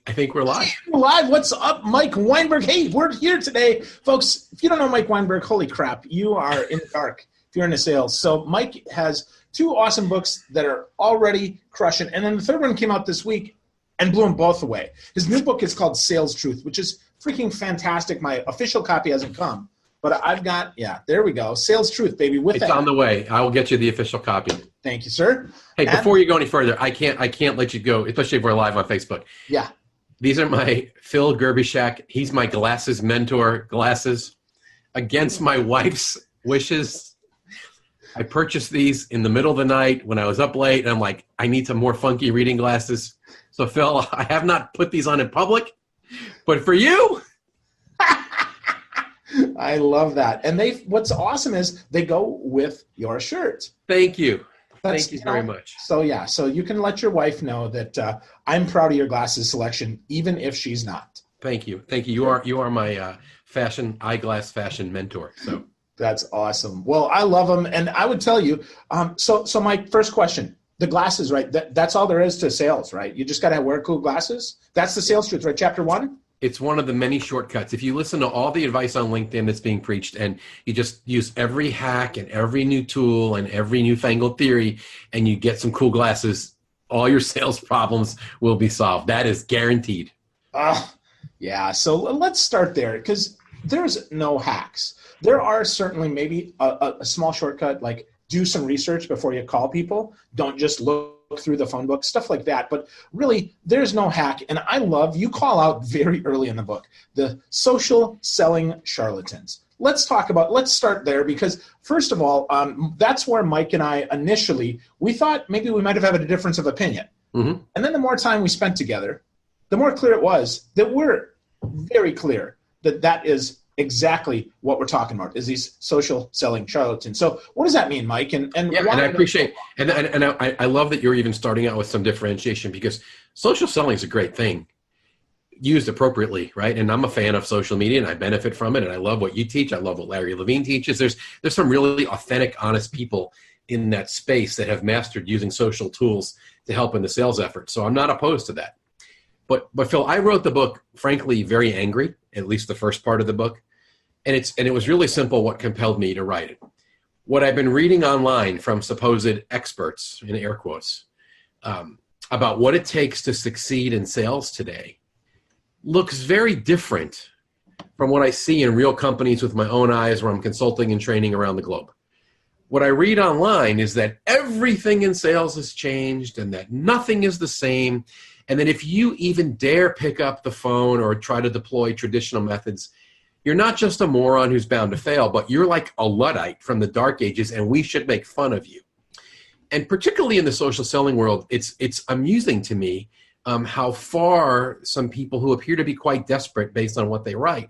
I think we're live. Live. What's up, Mike Weinberg? Hey, we're here today. Folks, if you don't know Mike Weinberg, holy crap, you are in the dark if you're into sales. So Mike has two awesome books that are already crushing. And then the third one came out this week and blew them both away. His new book is called Sales Truth, which is freaking fantastic. My official copy hasn't come. But I've got, there we go. Sales Truth, baby. It's on the way. I will get you the official copy. Thank you, sir. Hey, before you go any further, I can't let you go, especially if we're live on Facebook. Yeah. These are my Phil Gerbishak. He's my glasses mentor, glasses. Against my wife's wishes, I purchased these in the middle of the night when I was up late, and I'm like, I need some more funky reading glasses. So, Phil, I have not put these on in public, but for you... I love that. And what's awesome is they go with your shirt. Thank you. Thank you very much. So, so you can let your wife know that I'm proud of your glasses selection, even if she's not. Thank you. Thank you. You are my eyeglass fashion mentor. So that's awesome. Well, I love them. And I would tell you, so my first question, the glasses, right? That's all there is to sales, right? You just got to wear cool glasses. That's the sales truth, right? Chapter 1. It's one of the many shortcuts. If you listen to all the advice on LinkedIn that's being preached and you just use every hack and every new tool and every newfangled theory and you get some cool glasses, all your sales problems will be solved. That is guaranteed. Yeah. So let's start there because there's no hacks. There are certainly maybe a small shortcut, like do some research before you call people. Don't just look through the phone book, stuff like that. But really, there's no hack. And I love, you call out very early in the book, the social selling charlatans. Let's start there because first of all, that's where Mike and I initially, we thought maybe we might have had a difference of opinion. Mm-hmm. And then the more time we spent together, the more clear it was that we're very clear that is exactly what we're talking about is these social selling charlatans. So what does that mean, Mike? And I appreciate, and I love that you're even starting out with some differentiation because social selling is a great thing used appropriately, right? And I'm a fan of social media and I benefit from it. And I love what you teach. I love what Larry Levine teaches. There's some really authentic, honest people in that space that have mastered using social tools to help in the sales effort. So I'm not opposed to that. But Phil, I wrote the book, frankly, very angry, at least the first part of the book. And it was really simple what compelled me to write it. What I've been reading online from supposed experts, in air quotes, about what it takes to succeed in sales today looks very different from what I see in real companies with my own eyes where I'm consulting and training around the globe. What I read online is that everything in sales has changed and that nothing is the same. And that if you even dare pick up the phone or try to deploy traditional methods, you're not just a moron who's bound to fail, but you're like a Luddite from the dark ages, and we should make fun of you. And particularly in the social selling world, it's amusing to me how far some people who appear to be quite desperate based on what they write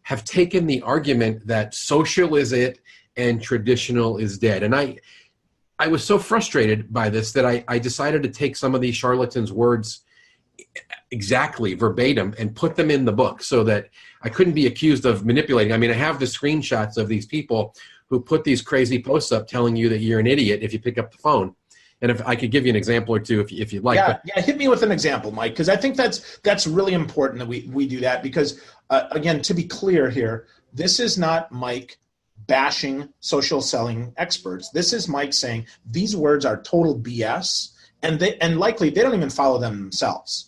have taken the argument that social is it and traditional is dead. And I was so frustrated by this that I decided to take some of these charlatans' words exactly verbatim and put them in the book so that I couldn't be accused of manipulating. I mean, I have the screenshots of these people who put these crazy posts up telling you that you're an idiot if you pick up the phone. And if I could give you an example or two if you'd like. Yeah, hit me with an example, Mike, because I think that's really important that we do that because, again, to be clear here, this is not Mike bashing social selling experts. This is Mike saying these words are total BS, and likely they don't even follow them themselves.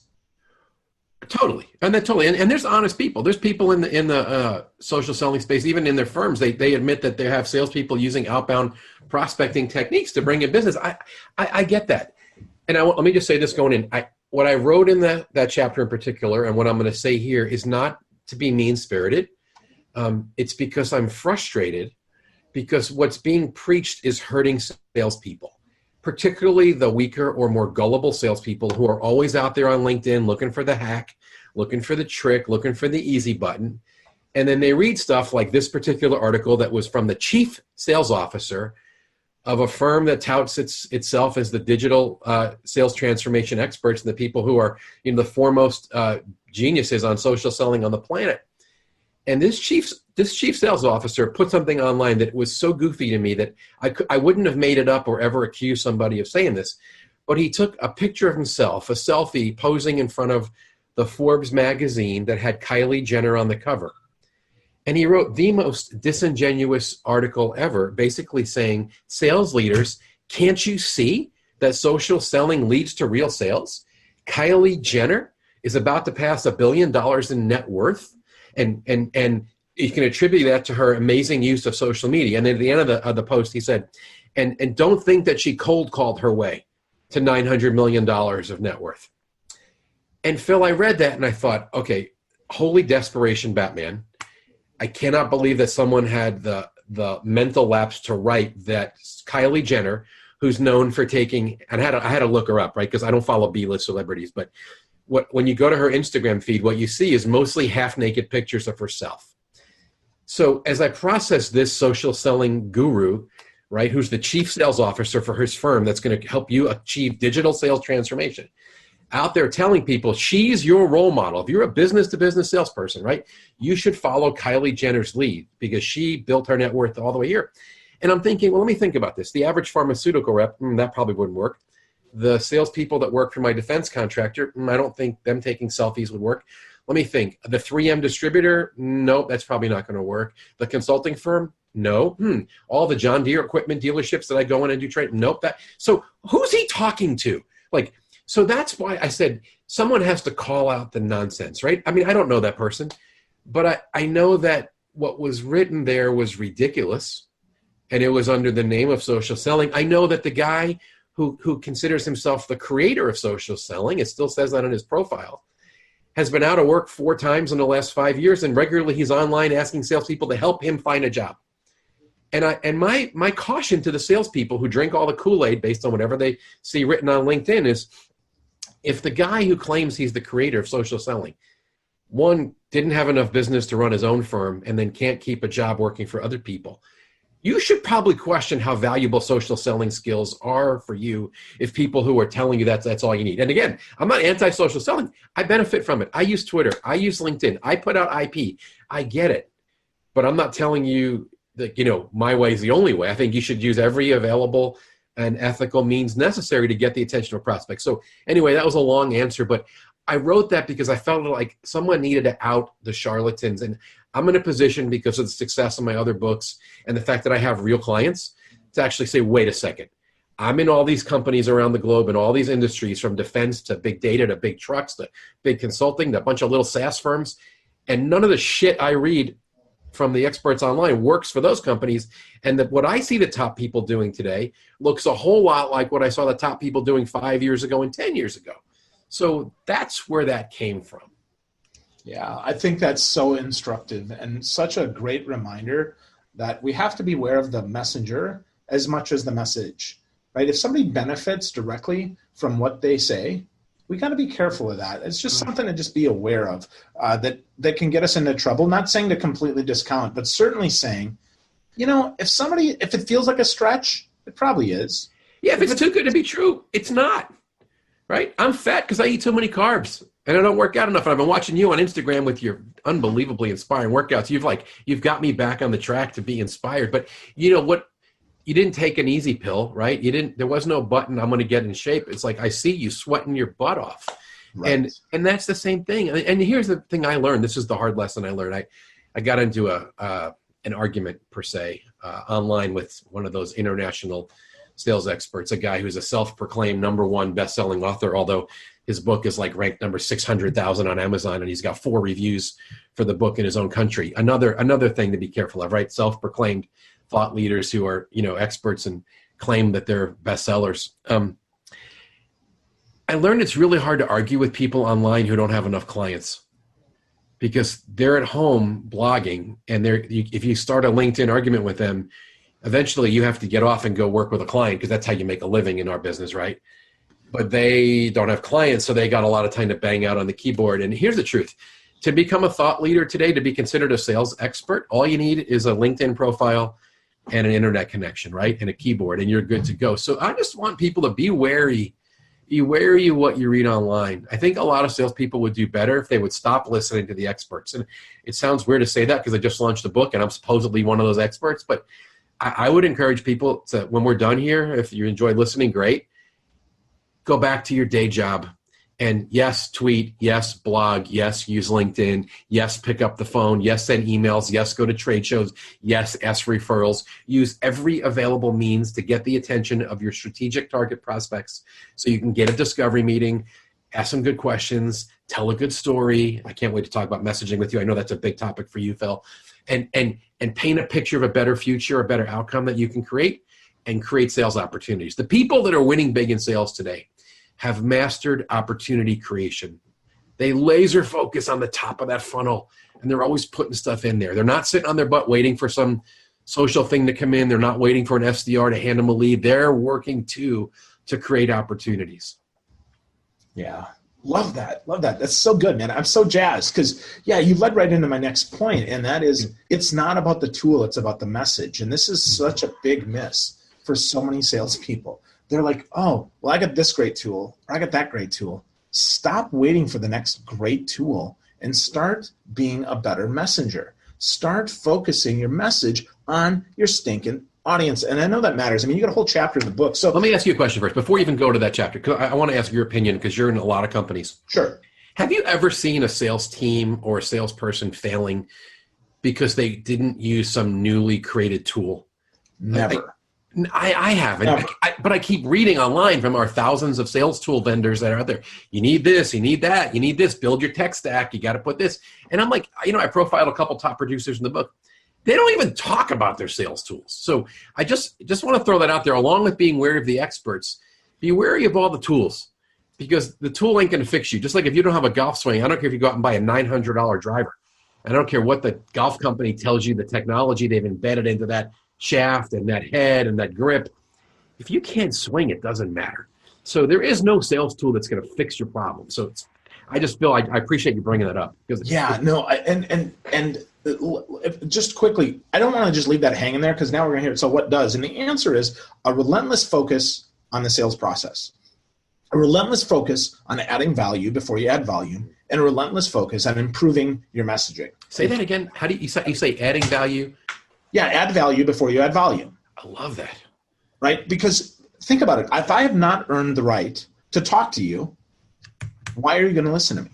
Totally. And there's honest people. There's people in the social selling space, even in their firms, they admit that they have salespeople using outbound prospecting techniques to bring in business. I get that. And let me just say this going in. What I wrote in that chapter in particular, and what I'm going to say here is not to be mean-spirited. It's because I'm frustrated because what's being preached is hurting salespeople, particularly the weaker or more gullible salespeople who are always out there on LinkedIn looking for the hack, looking for the trick, looking for the easy button. And then they read stuff like this particular article that was from the chief sales officer of a firm that touts itself as the digital sales transformation experts and the people who are the foremost geniuses on social selling on the planet. And this chief sales officer put something online that was so goofy to me that I wouldn't have made it up or ever accused somebody of saying this. But he took a picture of himself, a selfie, posing in front of the Forbes magazine that had Kylie Jenner on the cover. And he wrote the most disingenuous article ever, basically saying, sales leaders, can't you see that social selling leads to real sales? Kylie Jenner is about to pass $1 billion in net worth, and you can attribute that to her amazing use of social media. And then at the end of the post, he said, and don't think that she cold called her way to $900 million of net worth. And Phil, I read that and I thought, okay, holy desperation, Batman. I cannot believe that someone had the mental lapse to write that Kylie Jenner, who's known for taking, and I had to look her up, right? Because I don't follow B-list celebrities, but when you go to her Instagram feed, what you see is mostly half-naked pictures of herself. So as I process this social selling guru, right, who's the chief sales officer for his firm that's going to help you achieve digital sales transformation, out there telling people she's your role model. If you're a business-to-business salesperson, right, you should follow Kylie Jenner's lead because she built her net worth all the way here. And I'm thinking, well, let me think about this. The average pharmaceutical rep, that probably wouldn't work. The salespeople that work for my defense contractor, I don't think them taking selfies would work. Let me think. The 3M distributor, nope, that's probably not going to work. The consulting firm, no. All the John Deere equipment dealerships that I go in and do trade, nope. So who's he talking to? So that's why I said someone has to call out the nonsense, right? I mean, I don't know that person, but I know that what was written there was ridiculous, and it was under the name of social selling. I know that the guy who considers himself the creator of social selling, it still says that on his profile, has been out of work 4 times in the last 5 years, and regularly he's online asking salespeople to help him find a job. And my caution to the salespeople who drink all the Kool-Aid based on whatever they see written on LinkedIn is, if the guy who claims he's the creator of social selling, one, didn't have enough business to run his own firm and then can't keep a job working for other people, you should probably question how valuable social selling skills are for you if people who are telling you that's all you need. And again, I'm not anti-social selling. I benefit from it. I use Twitter. I use LinkedIn. I put out IP. I get it. But I'm not telling you that, my way is the only way. I think you should use every available and ethical means necessary to get the attention of prospects. So anyway, that was a long answer, but I wrote that because I felt like someone needed to out the charlatans. And I'm in a position, because of the success of my other books and the fact that I have real clients, to actually say, wait a second. I'm in all these companies around the globe in all these industries, from defense to big data to big trucks to big consulting to a bunch of little SaaS firms. And none of the shit I read from the experts online works for those companies. And what I see the top people doing today looks a whole lot like what I saw the top people doing 5 years ago and 10 years ago. So that's where that came from. Yeah, I think that's so instructive and such a great reminder that we have to be aware of the messenger as much as the message, right? If somebody benefits directly from what they say, we got to be careful of that. It's just something to just be aware of that can get us into trouble. Not saying to completely discount, but certainly saying, if it feels like a stretch, it probably is. Yeah, if it's too good to be true, it's not, right? I'm fat because I eat too many carbs and I don't work out enough. And I've been watching you on Instagram with your unbelievably inspiring workouts. You've got me back on the track to be inspired. But you know what? You didn't take an easy pill, right? There was no button, I'm going to get in shape. It's like, I see you sweating your butt off. Right. And that's the same thing. And here's the thing I learned. This is the hard lesson I learned. I got into an argument, per se, online with one of those international sales experts, a guy who's a self-proclaimed #1 best-selling author, although his book is like ranked number 600,000 on Amazon, and he's got 4 reviews for the book in his own country. Another thing to be careful of, right? Self-proclaimed thought leaders who are, experts and claim that they're bestsellers. I learned it's really hard to argue with people online who don't have enough clients, because they're at home blogging, and if you start a LinkedIn argument with them, eventually you have to get off and go work with a client, because that's how you make a living in our business, right? But they don't have clients, so they got a lot of time to bang out on the keyboard. And here's the truth. To become a thought leader today, to be considered a sales expert, all you need is a LinkedIn profile and an internet connection, right? And a keyboard, and you're good to go. So I just want people to be wary. Be wary of what you read online. I think a lot of salespeople would do better if they would stop listening to the experts. And it sounds weird to say that because I just launched a book and I'm supposedly one of those experts, but I would encourage people to, when we're done here, if you enjoyed listening, great. Go back to your day job And yes, tweet, yes, blog, yes, use LinkedIn, yes, pick up the phone, yes, send emails, yes, go to trade shows, yes, ask referrals. Use every available means to get the attention of your strategic target prospects so you can get a discovery meeting, ask some good questions, tell a good story. I can't wait to talk about messaging with you. I know that's a big topic for you, Phil. And paint a picture of a better future, a better outcome that you can create, and create sales opportunities. The people that are winning big in sales today have mastered opportunity creation. They laser focus on the top of that funnel, and they're always putting stuff in there. They're not sitting on their butt waiting for some social thing to come in. They're not waiting for an SDR to hand them a lead. They're working to create opportunities. Yeah. Love that. Love that. That's so good, man. I'm so jazzed because, yeah, you led right into my next point, and that is it's not about the tool, it's about the message. And this is such a big miss for so many salespeople. They're like, oh, well, I got this great tool, or I got that great tool. Stop waiting for the next great tool and start being a better messenger. Start focusing your message on your stinking audience. And I know that matters. I mean, you got a whole chapter in the book. So let me ask you a question first before you even go to that chapter, because I want to ask your opinion because you're in a lot of companies. Sure. Have you ever seen a sales team or a salesperson failing because they didn't use some newly created tool? Never. I haven't, but I keep reading online from our thousands of sales tool vendors that are out there. You need this, you need that, you need this, build your tech stack, you got to put this. And I'm like, I profiled a couple top producers in the book. They don't even talk about their sales tools. So I just want to throw that out there, along with being wary of the experts. Be wary of all the tools, because the tool ain't going to fix you. Just like if you don't have a golf swing, I don't care if you go out and buy a $900 driver. I don't care what the golf company tells you, the technology they've embedded into that shaft and that head and that grip. If you can't swing, it doesn't matter. So there is no sales tool that's going to fix your problem. So I just feel I appreciate you bringing that up. And just quickly, I don't want to just leave that hanging there because now we're going to hear it. So what does? And the answer is a relentless focus on the sales process, a relentless focus on adding value before you add volume, and a relentless focus on improving your messaging. Say that again. How do you say adding value? Yeah, add value before you add volume. I love that. Right? Because think about it. If I have not earned the right to talk to you, why are you going to listen to me?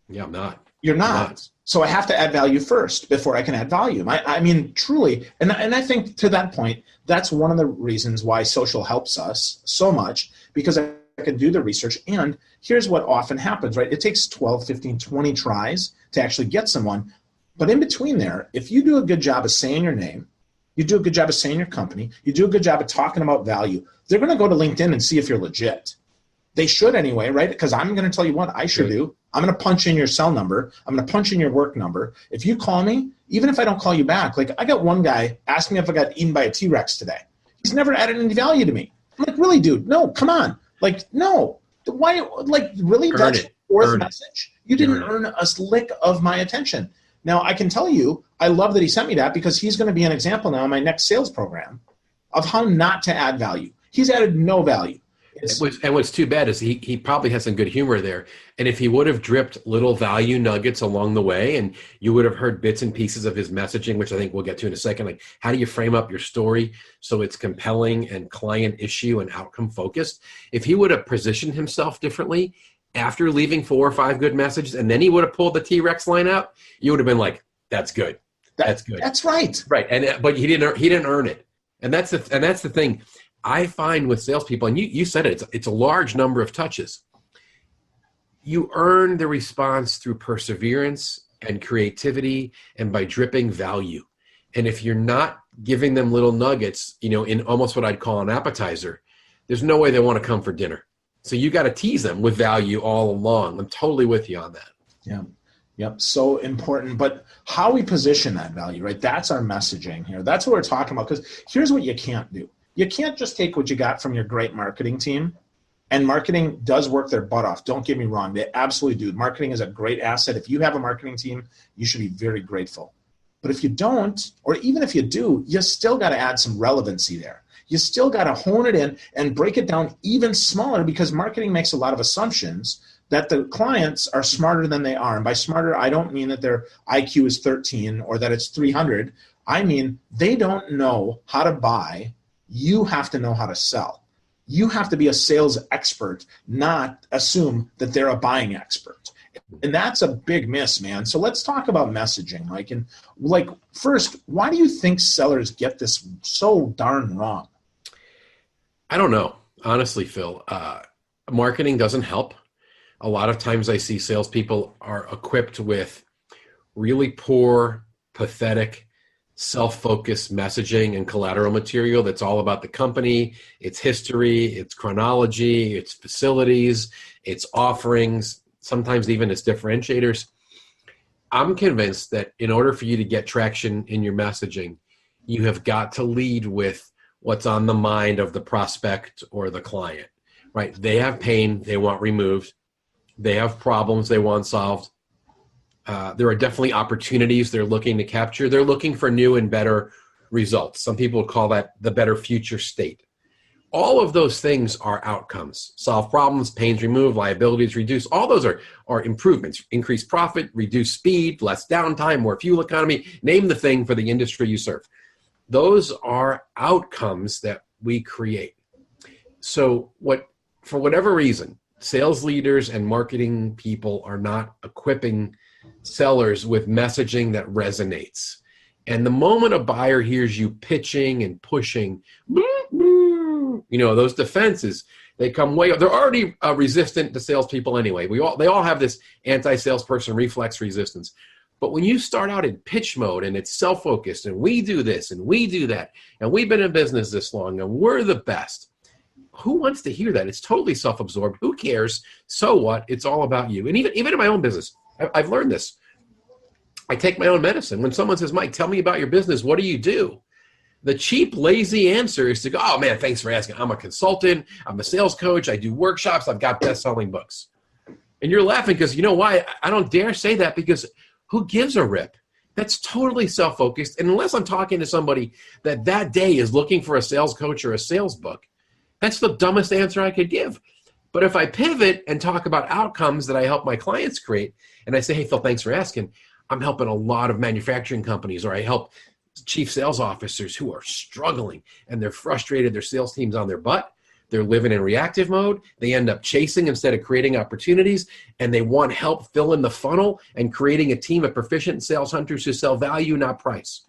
Yeah, I'm not. You're not. So I have to add value first before I can add volume. I mean, truly. And I think to that point, that's one of the reasons why social helps us so much, because I can do the research. And here's what often happens, right? It takes 12, 15, 20 tries to actually get someone. But in between there, if you do a good job of saying your name, you do a good job of saying your company, you do a good job of talking about value, they're going to go to LinkedIn and see if you're legit. They should anyway, right? Because I'm going to tell you what I should do. I'm going to punch in your cell number. I'm going to punch in your work number. If you call me, even if I don't call you back, like I got one guy ask me if I got eaten by a T-Rex today. He's never added any value to me. I'm like, really, dude? No, come on. Like, no. Why? Like, really? That's the fourth message. You didn't earn a lick of my attention. Now, I can tell you, I love that he sent me that because he's going to be an example now in my next sales program of how not to add value. He's added no value. And what's too bad is he probably has some good humor there. And if he would have dripped little value nuggets along the way, and you would have heard bits and pieces of his messaging, which I think we'll get to in a second, like how do you frame up your story so it's compelling and client issue and outcome focused? If he would have positioned himself differently after leaving 4 or 5 good messages, and then he would have pulled the T-Rex line out, you would have been like, that's good. That's good. That's right. Right. But he didn't earn it. And that's the thing. I find with salespeople, and you said it's a large number of touches. You earn the response through perseverance and creativity and by dripping value. And if you're not giving them little nuggets, in almost what I'd call an appetizer, there's no way they want to come for dinner. So you got to tease them with value all along. I'm totally with you on that. Yeah. Yep. So important. But how we position that value, right? That's our messaging here. That's what we're talking about. Because here's what you can't do. You can't just take what you got from your great marketing team. And marketing does work their butt off. Don't get me wrong. They absolutely do. Marketing is a great asset. If you have a marketing team, you should be very grateful. But if you don't, or even if you do, you still got to add some relevancy there. You still got to hone it in and break it down even smaller, because marketing makes a lot of assumptions that the clients are smarter than they are. And by smarter, I don't mean that their IQ is 13 or that it's 300. I mean, they don't know how to buy. You have to know how to sell. You have to be a sales expert, not assume that they're a buying expert. And that's a big miss, man. So let's talk about messaging. First, why do you think sellers get this so darn wrong? I don't know. Honestly, Phil, marketing doesn't help. A lot of times I see salespeople are equipped with really poor, pathetic, self-focused messaging and collateral material that's all about the company, its history, its chronology, its facilities, its offerings, sometimes even its differentiators. I'm convinced that in order for you to get traction in your messaging, you have got to lead with what's on the mind of the prospect or the client, right? They have pain they want removed. They have problems they want solved. There are definitely opportunities they're looking to capture. They're looking for new and better results. Some people call that the better future state. All of those things are outcomes. Solve problems, pains removed, liabilities reduced. All those are improvements. Increased profit, reduced speed, less downtime, more fuel economy. Name the thing for the industry you serve. Those are outcomes that we create. So for whatever reason, sales leaders and marketing people are not equipping sellers with messaging that resonates. And the moment a buyer hears you pitching and pushing, those defenses, they come they're already resistant to salespeople anyway. They all have this anti-salesperson reflex resistance. But when you start out in pitch mode and it's self-focused and we do this and we do that and we've been in business this long and we're the best, who wants to hear that? It's totally self-absorbed. Who cares? So what? It's all about you. And even in my own business, I've learned this. I take my own medicine. When someone says, Mike, tell me about your business, what do you do? The cheap, lazy answer is to go, oh, man, thanks for asking. I'm a consultant. I'm a sales coach. I do workshops. I've got best-selling books. And you're laughing because you know why? I don't dare say that because who gives a rip? That's totally self-focused. And unless I'm talking to somebody that day is looking for a sales coach or a sales book, that's the dumbest answer I could give. But if I pivot and talk about outcomes that I help my clients create, and I say, hey, Phil, thanks for asking. I'm helping a lot of manufacturing companies, or I help chief sales officers who are struggling and they're frustrated. Their sales team's on their butt. They're living in reactive mode. They end up chasing instead of creating opportunities, and they want help filling the funnel and creating a team of proficient sales hunters who sell value, not price.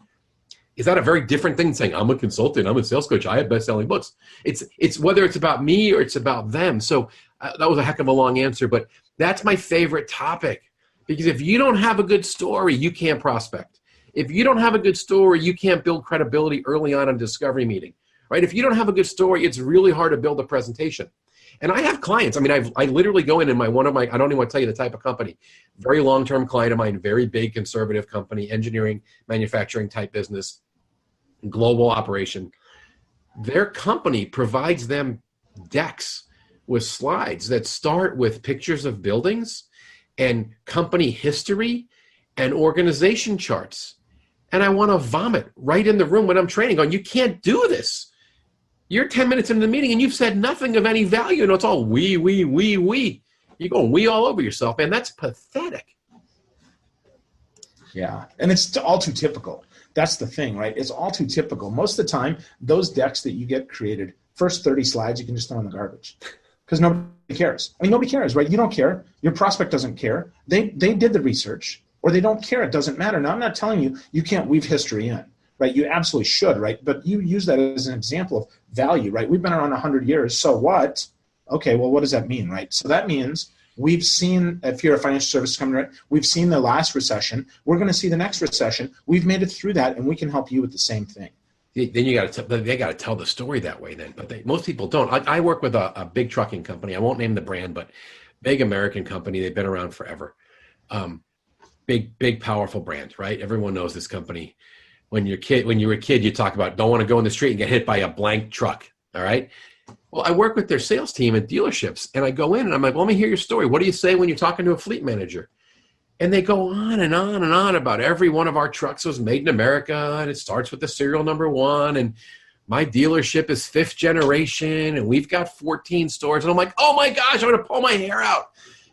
Is that a very different thing than saying, I'm a consultant, I'm a sales coach, I have best-selling books? It's whether it's about me or it's about them. So that was a heck of a long answer, but that's my favorite topic. Because if you don't have a good story, you can't prospect. If you don't have a good story, you can't build credibility early on in a discovery meeting, right? If you don't have a good story, it's really hard to build a presentation. And I have clients. I mean, I literally go in I don't even want to tell you the type of company, very long-term client of mine, very big conservative company, engineering, manufacturing type business, global operation. Their company provides them decks with slides that start with pictures of buildings and company history and organization charts. And I want to vomit right in the room when I'm training going, you can't do this. You're 10 minutes into the meeting and you've said nothing of any value. And it's all we. You're going we all over yourself, man. That's pathetic. Yeah, and it's all too typical. That's the thing, right? It's all too typical. Most of the time, those decks that you get created, first 30 slides, you can just throw in the garbage because nobody cares. I mean, nobody cares, right? You don't care. Your prospect doesn't care. They did the research, or they don't care. It doesn't matter. Now, I'm not telling you you can't weave history in, right? You absolutely should, right? But you use that as an example of value, right? We've been around 100 years. So what? Okay, well, what does that mean, right? So that means we've seen, if you're a financial services company, right, we've seen the last recession. We're going to see the next recession. We've made it through that, and we can help you with the same thing. Then they got to tell the story that way then. But most people don't. I work with a big trucking company. I won't name the brand, but big American company. They've been around forever. Big, powerful brand, right? Everyone knows this company. When you were a kid, you talk about don't want to go in the street and get hit by a blank truck, all right? Well, I work with their sales team at dealerships, and I go in and I'm like, well, let me hear your story. What do you say when you're talking to a fleet manager? And they go on and on and on about every one of our trucks was made in America, and it starts with the serial number 1, and my dealership is 5th generation, and we've got 14 stores. And I'm like, oh my gosh, I'm going to pull my hair out.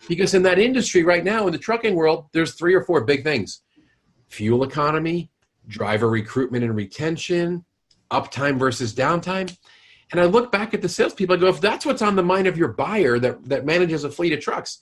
Because in that industry right now, in the trucking world, there's 3 or 4 big things. Fuel economy, driver recruitment and retention, uptime versus downtime. And I look back at the salespeople, I go, if that's what's on the mind of your buyer that manages a fleet of trucks,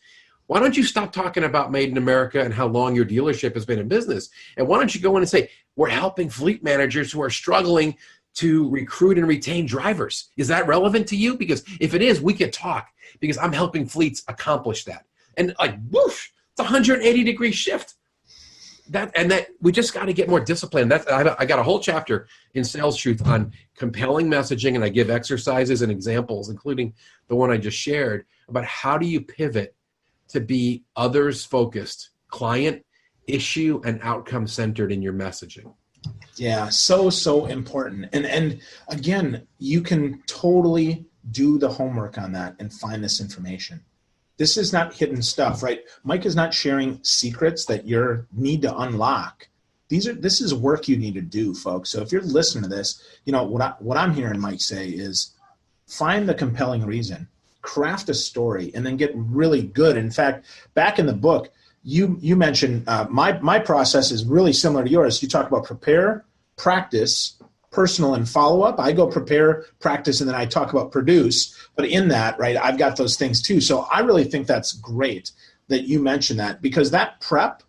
why don't you stop talking about Made in America and how long your dealership has been in business? And why don't you go in and say, we're helping fleet managers who are struggling to recruit and retain drivers. Is that relevant to you? Because if it is, we could talk, because I'm helping fleets accomplish that. And like, whoosh, it's a 180-degree shift. That we just got to get more disciplined. I got a whole chapter in Sales Truth on compelling messaging, and I give exercises and examples, including the one I just shared, about how do you pivot to be others-focused, client, issue, and outcome-centered in your messaging. Yeah, so important. And again, you can totally do the homework on that and find this information. This is not hidden stuff, right? Mike is not sharing secrets that you need to unlock. This is work you need to do, folks. So if you're listening to this, what I'm hearing Mike say is find the compelling reason, craft a story, and then get really good. In fact, back in the book, you mentioned my process is really similar to yours. You talk about prepare, practice, personal, and follow-up. I go prepare, practice, and then I talk about produce. But in that, right, I've got those things too. So I really think that's great that you mentioned that, because that prep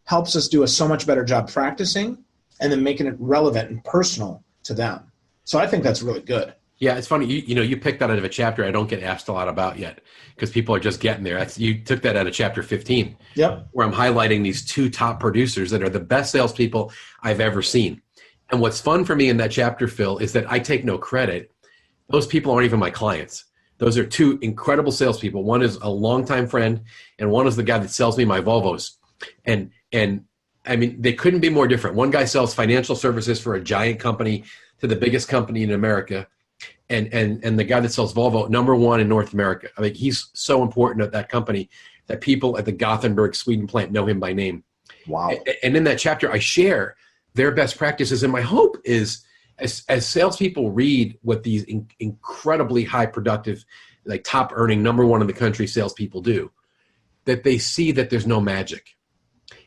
helps us do a so much better job practicing and then making it relevant and personal to them. So I think that's really good. Yeah, it's funny. You picked that out of a chapter I don't get asked a lot about yet, because people are just getting there. You took that out of chapter 15, yep, where I'm highlighting these two top producers that are the best salespeople I've ever seen. And what's fun for me in that chapter, Phil, is that I take no credit. Those people aren't even my clients. Those are two incredible salespeople. One is a longtime friend, and one is the guy that sells me my Volvos. And I mean, they couldn't be more different. One guy sells financial services for a giant company to the biggest company in America. And the guy that sells Volvo, number one in North America. I mean, he's so important at that company that people at the Gothenburg, Sweden plant know him by name. Wow. And in that chapter, I share their best practices. And my hope is, as salespeople read what these incredibly high productive, like top earning, number one in the country salespeople do, that they see that there's no magic.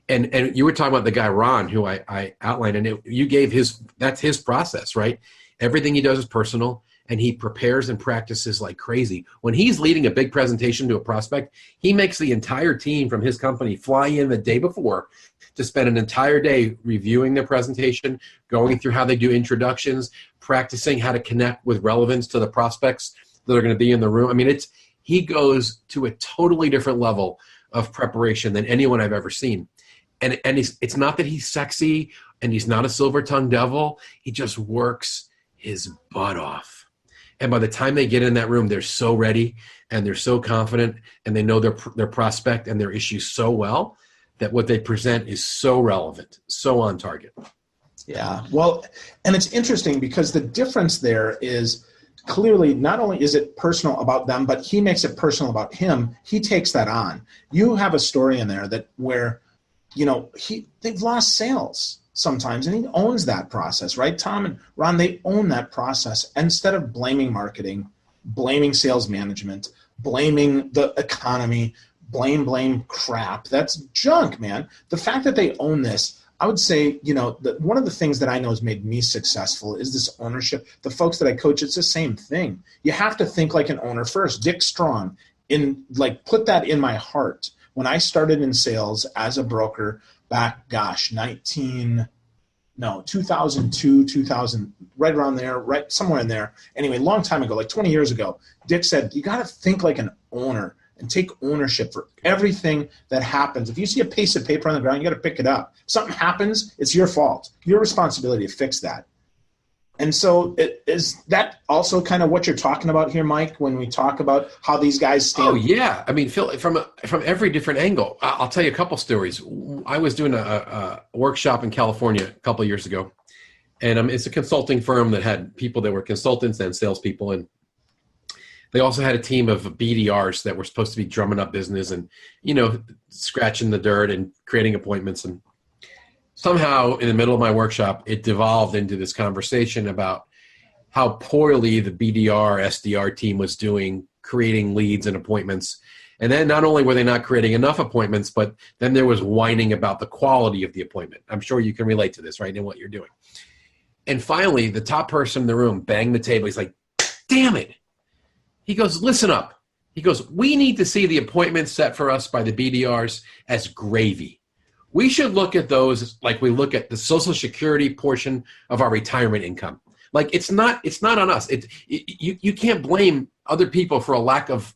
And you were talking about the guy, Ron, who I outlined, and you gave that's his process, right? Everything he does is personal, and he prepares and practices like crazy. When he's leading a big presentation to a prospect, he makes the entire team from his company fly in the day before to spend an entire day reviewing their presentation, going through how they do introductions, practicing how to connect with relevance to the prospects that are going to be in the room. I mean, he goes to a totally different level of preparation than anyone I've ever seen. And it's not that he's sexy and he's not a silver-tongued devil. He just works his butt off. And by the time they get in that room, they're so ready and they're so confident, and they know their prospect and their issue so well that what they present is so relevant, so on target. Yeah, well, and it's interesting because the difference there is clearly not only is it personal about them, but he makes it personal about him. He takes that on. You have a story in there where they've lost sales sometimes, and he owns that process, right? Tom and Ron, they own that process. Instead of blaming marketing, blaming sales management, blaming the economy, blame crap, that's junk, man. The fact that they own this, I would say, that one of the things that I know has made me successful is this ownership. The folks that I coach, it's the same thing. You have to think like an owner first. Dick Strong, put that in my heart. When I started in sales as a broker back, 2002, 2000, right around there, right somewhere in there. Anyway, long time ago, like 20 years ago, Dick said, you got to think like an owner and take ownership for everything that happens. If you see a piece of paper on the ground, you got to pick it up. If something happens, it's your fault, your responsibility to fix that. And so is that also kind of what you're talking about here, Mike, when we talk about how these guys stand? Oh, yeah. I mean, Phil, from every different angle. I'll tell you a couple stories. I was doing a workshop in California a couple of years ago, and it's a consulting firm that had people that were consultants and salespeople, and they also had a team of BDRs that were supposed to be drumming up business and, scratching the dirt and creating appointments. And somehow in the middle of my workshop, it devolved into this conversation about how poorly the BDR, SDR team was doing creating leads and appointments. And then not only were they not creating enough appointments, but then there was whining about the quality of the appointment. I'm sure you can relate to this, right, in what you're doing. And finally, the top person in the room banged the table. He's like, damn it. He goes, listen up. He goes, we need to see the appointments set for us by the BDRs as gravy. We should look at those like we look at the Social Security portion of our retirement income. Like it's not on us. You can't blame other people for a lack of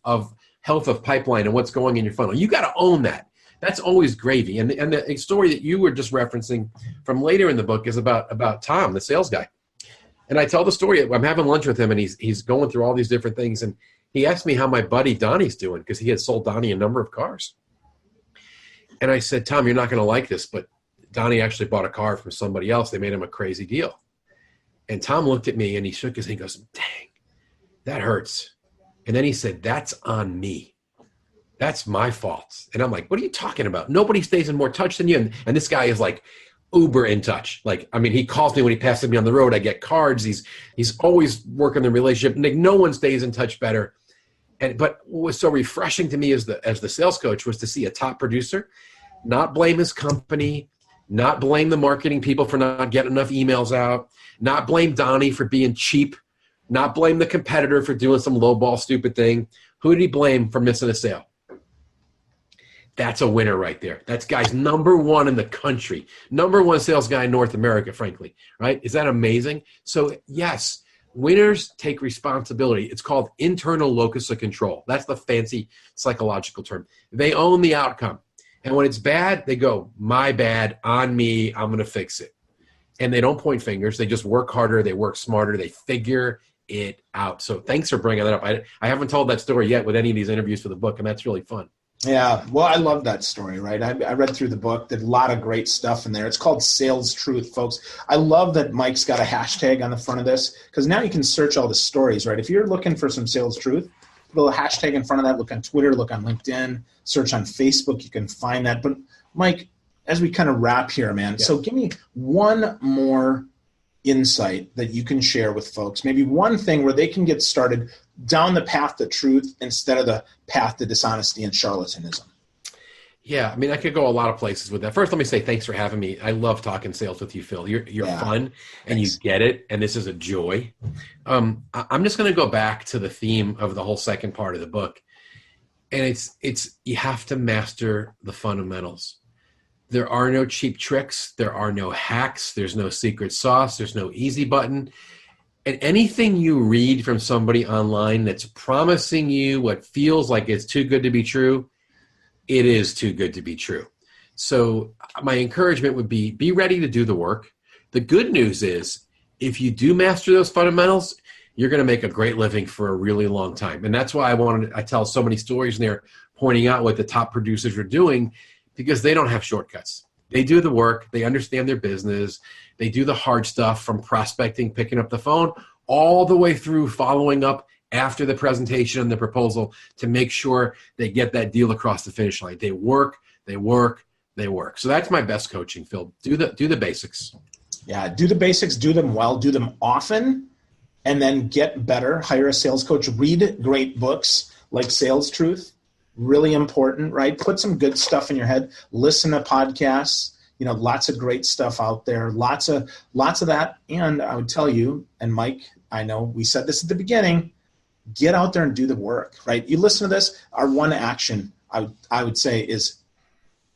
health of pipeline and what's going in your funnel. You got to own that. That's always gravy. And the story that you were just referencing from later in the book is about Tom, the sales guy. And I tell the story. I'm having lunch with him, and he's going through all these different things. And he asked me how my buddy Donnie's doing because he had sold Donnie a number of cars. And I said, Tom, you're not going to like this, but Donnie actually bought a car from somebody else. They made him a crazy deal. And Tom looked at me, and he shook his head. He goes, dang, that hurts. And then he said, that's on me. That's my fault. And I'm like, what are you talking about? Nobody stays in more touch than you. And this guy is like uber in touch. Like, I mean, he calls me when he passes me on the road. I get cards. He's always working the relationship. Like, no one stays in touch better. But what was so refreshing to me as the sales coach was to see a top producer not blame his company, not blame the marketing people for not getting enough emails out, not blame Donnie for being cheap, not blame the competitor for doing some lowball stupid thing. Who did he blame for missing a sale? That's a winner right there. That's guy's number one in the country, number one sales guy in North America, frankly, right? Is that amazing? So yes, winners take responsibility. It's called internal locus of control. That's the fancy psychological term. They own the outcome. And when it's bad, they go, my bad, on me, I'm going to fix it. And they don't point fingers. They just work harder. They work smarter. They figure it out. So thanks for bringing that up. I haven't told that story yet with any of these interviews for the book, and that's really fun. Yeah, well, I love that story, right? I read through the book. There's a lot of great stuff in there. It's called Sales Truth, folks. I love that Mike's got a hashtag on the front of this because now you can search all the stories, right? If you're looking for some sales truth, put a little hashtag in front of that. Look on Twitter, look on LinkedIn, search on Facebook. You can find that. But, Mike, as we kind of wrap here, man, so give me one more insight that you can share with folks, maybe one thing where they can get started down the path to truth instead of the path to dishonesty and charlatanism. Yeah, I mean, I could go a lot of places with that. First, let me say thanks for having me. I love talking sales with you, Phil. You're fun, and you get it, and this is a joy. I'm just going to go back to the theme of the whole second part of the book, and it's you have to master the fundamentals. There are no cheap tricks. There are no hacks. There's no secret sauce. There's no easy button. And anything you read from somebody online that's promising you what feels like it's too good to be true, it is too good to be true. So my encouragement would be ready to do the work. The good news is if you do master those fundamentals, you're going to make a great living for a really long time. And that's why I tell so many stories in there pointing out what the top producers are doing, because they don't have shortcuts. They do the work. They understand their business. They do the hard stuff from prospecting, picking up the phone, all the way through following up after the presentation and the proposal to make sure they get that deal across the finish line. They work, they work, they work. So that's my best coaching, Phil. Do the basics. Yeah, do the basics, do them well, do them often, and then get better. Hire a sales coach. Read great books like Sales Truth. Really important, right? Put some good stuff in your head. Listen to podcasts. You know, lots of great stuff out there. Lots of that. And I would tell you, and Mike, I know we said this at the beginning, get out there and do the work, right? You listen to this. Our one action, I would say, is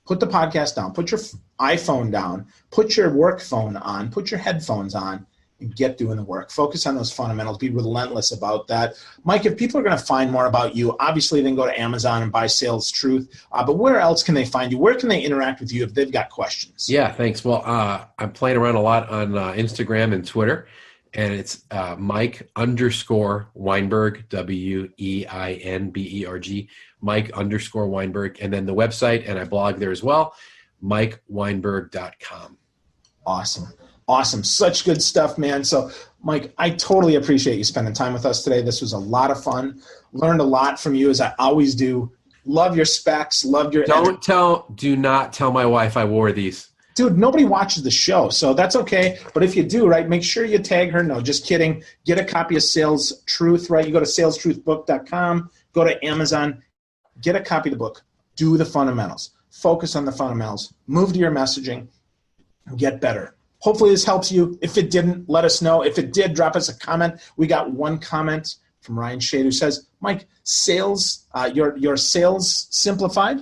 put the podcast down. Put your iPhone down. Put your work phone on. Put your headphones on. And get doing the work. Focus on those fundamentals. Be relentless about that. Mike, if people are going to find more about you, obviously they can go to Amazon and buy Sales Truth. But where else can they find you? Where can they interact with you if they've got questions? Yeah, thanks. Well, I'm playing around a lot on Instagram and Twitter, and it's Mike_Weinberg, WEINBERG, Mike_Weinberg, and then the website, and I blog there as well, MikeWeinberg.com. Awesome. Such good stuff, man. So, Mike, I totally appreciate you spending time with us today. This was a lot of fun. Learned a lot from you, as I always do. Love your specs. Love your... Do not tell my wife I wore these. Dude, nobody watches the show, so that's okay. But if you do, right, make sure you tag her. No, just kidding. Get a copy of Sales Truth, right? You go to salestruthbook.com, go to Amazon, get a copy of the book. Do the fundamentals. Focus on the fundamentals. Move to your messaging. Get better. Hopefully this helps you. If it didn't, let us know. If it did, drop us a comment. We got one comment from Ryan Shade, who says, Mike, your Sales Simplified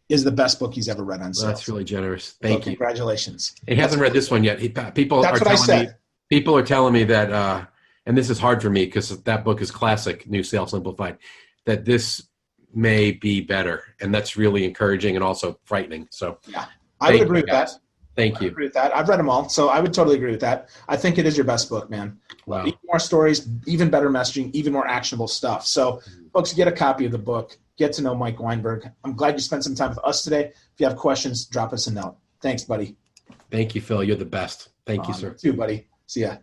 is the best book he's ever read on sales. That's really generous. Thank you. Congratulations. He hasn't read this one yet. People are telling me that, and this is hard for me because that book is classic, New Sales Simplified, that this may be better. And that's really encouraging and also frightening. So yeah, I would agree with that. Thank you. I agree with that. I've read them all, so I would totally agree with that. I think it is your best book, man. Wow. Even more stories, even better messaging, even more actionable stuff. So, folks, get a copy of the book. Get to know Mike Weinberg. I'm glad you spent some time with us today. If you have questions, drop us a note. Thanks, buddy. Thank you, Phil. You're the best. Thank you, sir. You too, buddy. See ya.